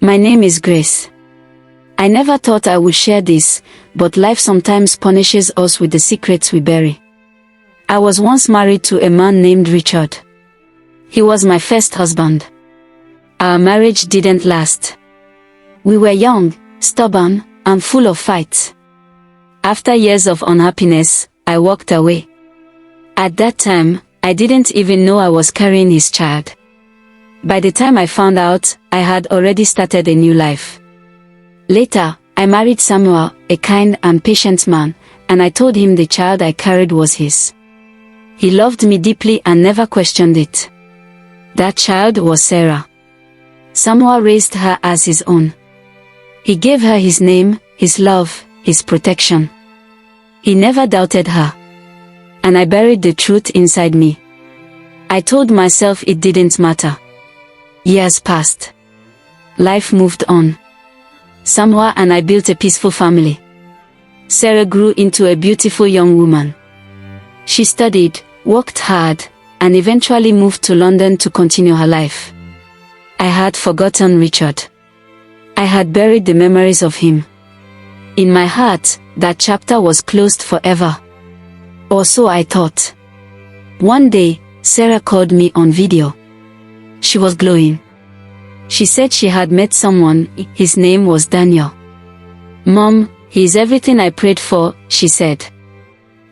My name is Grace. I never thought I would share this, but life sometimes punishes us with the secrets we bury. I was once married to a man named Richard. He was my first husband. Our marriage didn't last. We were young, stubborn, and full of fights. After years of unhappiness, I walked away. At that time, I didn't even know I was carrying his child. By the time I found out, I had already started a new life. Later, I married Samuel, a kind and patient man, and I told him the child I carried was his. He loved me deeply and never questioned it. That child was Sarah. Samuel raised her as his own. He gave her his name, his love, his protection. He never doubted her. And I buried the truth inside me. I told myself it didn't matter. Years passed. Life moved on. Samuel and I built a peaceful family. Sarah grew into a beautiful young woman. She studied, worked hard, and eventually moved to London to continue her life. I had forgotten Richard. I had buried the memories of him. In my heart, that chapter was closed forever. Or so I thought. One day, Sarah called me on video. She was glowing. She said she had met someone, his name was Daniel. "Mom, he is everything I prayed for," she said.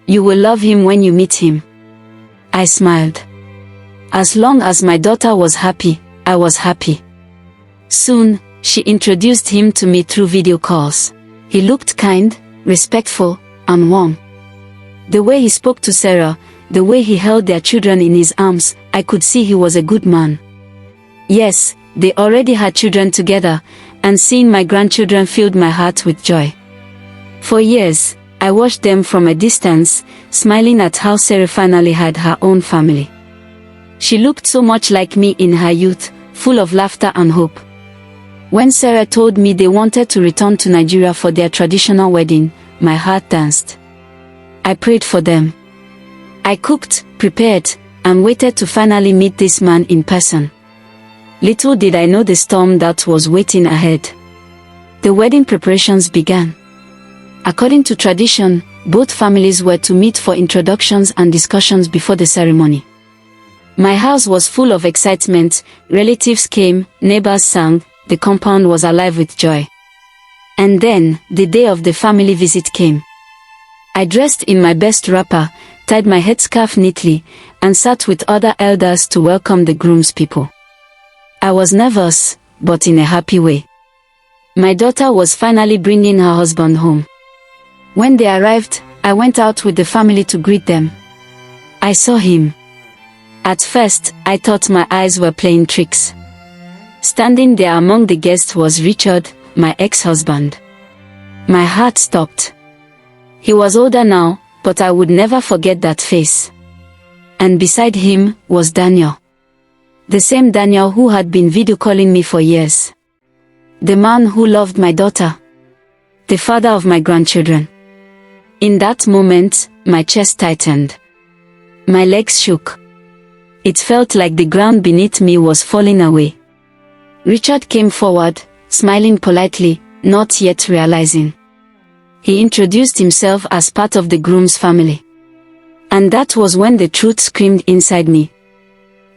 "You will love him when you meet him." I smiled. As long as my daughter was happy, I was happy. Soon, she introduced him to me through video calls. He looked kind, respectful, and warm. The way he spoke to Sarah, the way he held their children in his arms, I could see he was a good man. Yes, they already had children together, and seeing my grandchildren filled my heart with joy. For years, I watched them from a distance, smiling at how Sarah finally had her own family. She looked so much like me in her youth, full of laughter and hope. When Sarah told me they wanted to return to Nigeria for their traditional wedding, my heart danced. I prayed for them. I cooked, prepared, and waited to finally meet this man in person. Little did I know the storm that was waiting ahead. The wedding preparations began. According to tradition, both families were to meet for introductions and discussions before the ceremony. My house was full of excitement, relatives came, neighbors sang, the compound was alive with joy. And then, the day of the family visit came. I dressed in my best wrapper, tied my headscarf neatly, and sat with other elders to welcome the groomspeople. I was nervous, but in a happy way. My daughter was finally bringing her husband home. When they arrived, I went out with the family to greet them. I saw him. At first, I thought my eyes were playing tricks. Standing there among the guests was Richard, my ex-husband. My heart stopped. He was older now, but I would never forget that face. And beside him was Daniel. The same Daniel who had been video calling me for years. The man who loved my daughter. The father of my grandchildren. In that moment, my chest tightened. My legs shook. It felt like the ground beneath me was falling away. Richard came forward, smiling politely, not yet realizing. He introduced himself as part of the groom's family. And that was when the truth screamed inside me.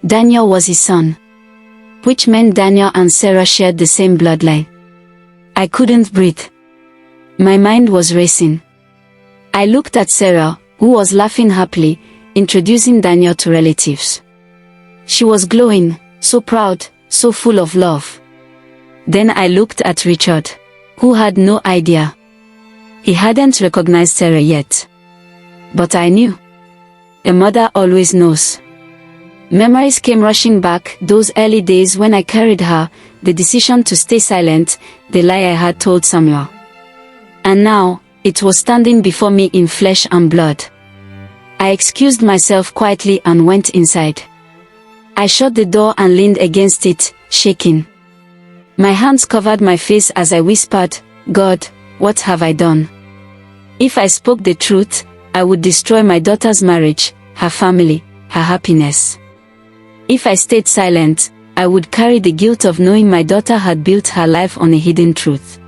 Daniel was his son. Which meant Daniel and Sarah shared the same bloodline. I couldn't breathe. My mind was racing. I looked at Sarah, who was laughing happily, introducing Daniel to relatives. She was glowing, so proud, so full of love. Then I looked at Richard, who had no idea. He hadn't recognized Sarah yet. But I knew. A mother always knows. Memories came rushing back, those early days when I carried her, the decision to stay silent, the lie I had told Samuel. And now, it was standing before me in flesh and blood. I excused myself quietly and went inside. I shut the door and leaned against it, shaking. My hands covered my face as I whispered, "God, what have I done?" If I spoke the truth, I would destroy my daughter's marriage, her family, her happiness. If I stayed silent, I would carry the guilt of knowing my daughter had built her life on a hidden truth.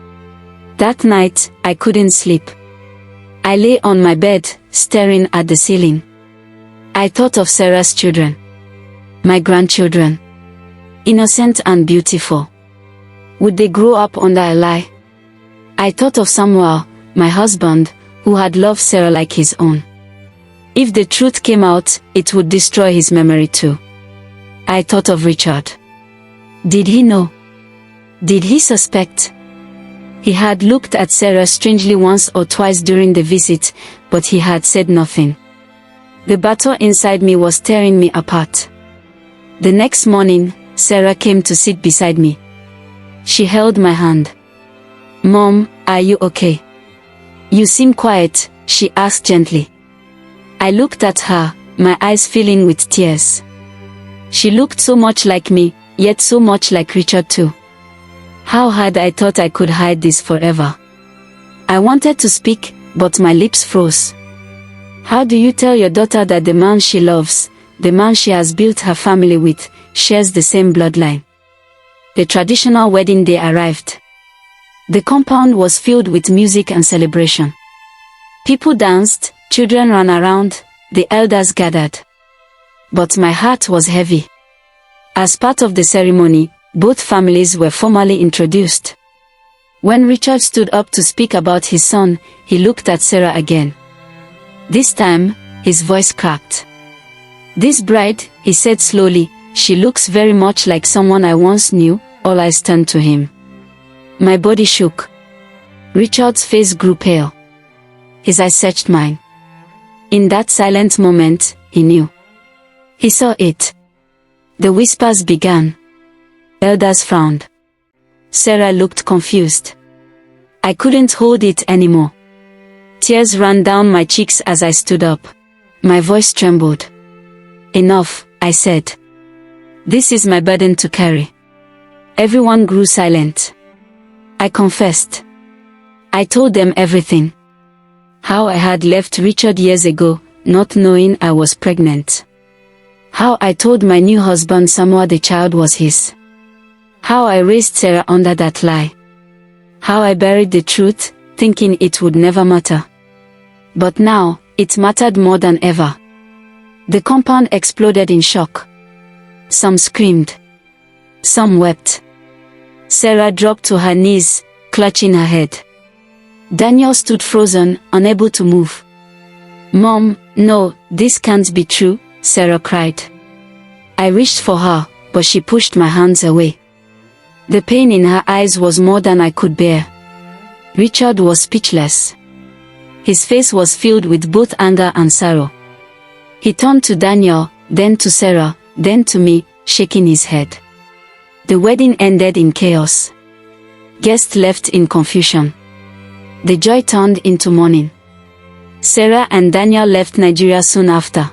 That night, I couldn't sleep. I lay on my bed, staring at the ceiling. I thought of Sarah's children. My grandchildren. Innocent and beautiful. Would they grow up under a lie? I thought of Samuel, my husband, who had loved Sarah like his own. If the truth came out, it would destroy his memory too. I thought of Richard. Did he know? Did he suspect? He had looked at Sarah strangely once or twice during the visit, but he had said nothing. The battle inside me was tearing me apart. The next morning, Sarah came to sit beside me. She held my hand. "Mom, are you okay? You seem quiet," she asked gently. I looked at her, my eyes filling with tears. She looked so much like me, yet so much like Richard too. How had I thought I could hide this forever? I wanted to speak, but my lips froze. How do you tell your daughter that the man she loves, the man she has built her family with, shares the same bloodline? The traditional wedding day arrived. The compound was filled with music and celebration. People danced, children ran around, the elders gathered. But my heart was heavy. As part of the ceremony, both families were formally introduced. When Richard stood up to speak about his son, he looked at Sarah again. This time, his voice cracked. "This bride," he said slowly, "she looks very much like someone I once knew." All eyes turned to him. My body shook. Richard's face grew pale. His eyes searched mine. In that silent moment, he knew. He saw it. The whispers began. Elders frowned. Sarah looked confused. I couldn't hold it anymore. Tears ran down my cheeks as I stood up. My voice trembled. "Enough," I said. "This is my burden to carry." Everyone grew silent. I confessed. I told them everything. How I had left Richard years ago, not knowing I was pregnant. How I told my new husband Samuel the child was his. How I raised Sarah under that lie. How I buried the truth, thinking it would never matter. But now, it mattered more than ever. The compound exploded in shock. Some screamed. Some wept. Sarah dropped to her knees, clutching her head. Daniel stood frozen, unable to move. "Mom, no, this can't be true," Sarah cried. I reached for her, but she pushed my hands away. The pain in her eyes was more than I could bear. Richard was speechless. His face was filled with both anger and sorrow. He turned to Daniel, then to Sarah, then to me, shaking his head. The wedding ended in chaos. Guests left in confusion. The joy turned into mourning. Sarah and Daniel left Nigeria soon after.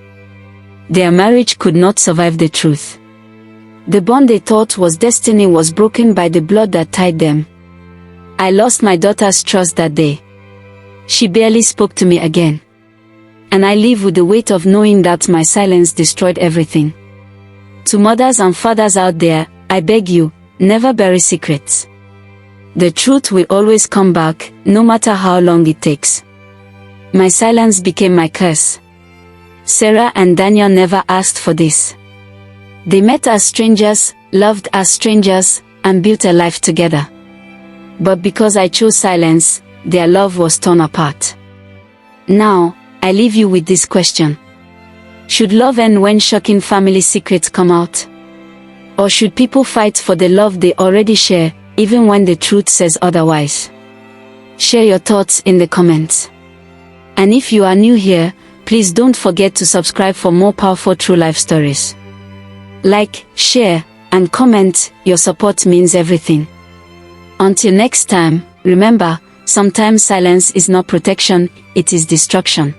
Their marriage could not survive the truth. The bond they thought was destiny was broken by the blood that tied them. I lost my daughter's trust that day. She barely spoke to me again. And I live with the weight of knowing that my silence destroyed everything. To mothers and fathers out there, I beg you, never bury secrets. The truth will always come back, no matter how long it takes. My silence became my curse. Sarah and Daniel never asked for this. They met as strangers, loved as strangers, and built a life together. But because I chose silence, their love was torn apart. Now, I leave you with this question. Should love end when shocking family secrets come out? Or should people fight for the love they already share, even when the truth says otherwise? Share your thoughts in the comments. And if you are new here, please don't forget to subscribe for more powerful true life stories. Like, share, and comment, your support means everything. Until next time, remember, sometimes silence is not protection, it is destruction.